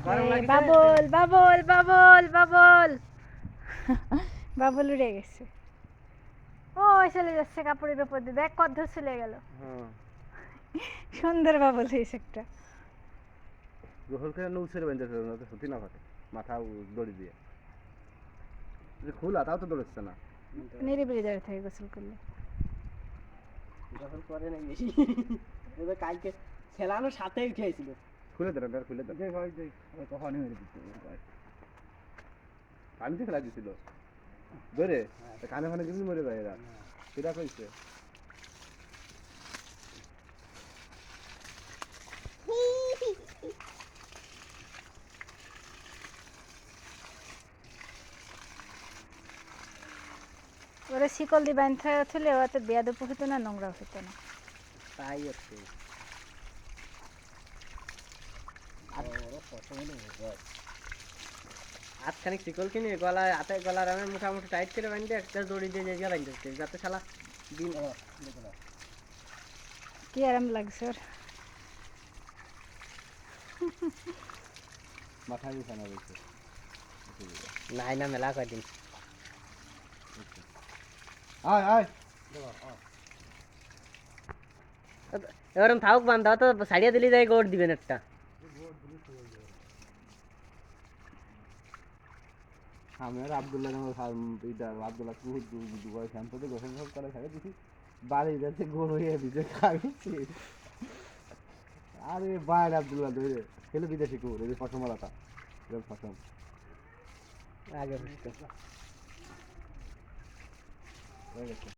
Bubble bubble bubble bubble bubble উড়ে গেছে। ও চলে যাচ্ছে কাপড়ের উপর দিয়ে, দেখ কত দূর চলে গেল। সুন্দর বাবল হয়েছে একটা। গোসল করে নৌসের বেঁধেছে সত্যি না ফাটে মাথা দড়ি দিয়ে খোলা, তাও তো দৌড়চ্ছে না। নিরিবিলি দাঁড়িয়ে থাকে গোসল করলে। গোসল করে না বেশি, কালকে খেলানোর সাথে উঠেছিল। খুলে দেন, খুলে দেন। কখনই মেরে দিচ্ছে পানিতে ফেলা দিছিল ধরে, কানে ফানে কিন্তু মরে যায় এরা। সেটা কইছে ওরা শিকল দিয়ে বাঁধা থুলে ওতে বেয়াদব হতো না, নোংরা হতো না। তাই হচ্ছে হাতখানিক শিকল কিনে গলায় হাতে গলার আমি মোটামুটি টাইট করে বাঁধতে একটা দড়ি দিয়ে জায়গা বাঁধতে যাতে শালা দিন কি আরাম লাগছে ওর। মাথায় বিছানা রয়েছে নাই না মেলা কয়দিন। আয় আয় এরকম থাকুক বান্ধা তো সারিয়া দিলি যাই গোট দিবেন একটা। আমি আর আব্দুল্লাহ আব্দুল্লাহ দুবার শ্যাম্পুতে গোসল সব করে থাকে দেখি বাড়ি যাচ্ছে গোল হয়ে দিতে খাইছি। আরে বাইরে আব্দুল্লাহ ধরে ফেলে বিদেশি কুকুর, এই যে ফসমালাটা ফসম আগে হয়ে গেছে।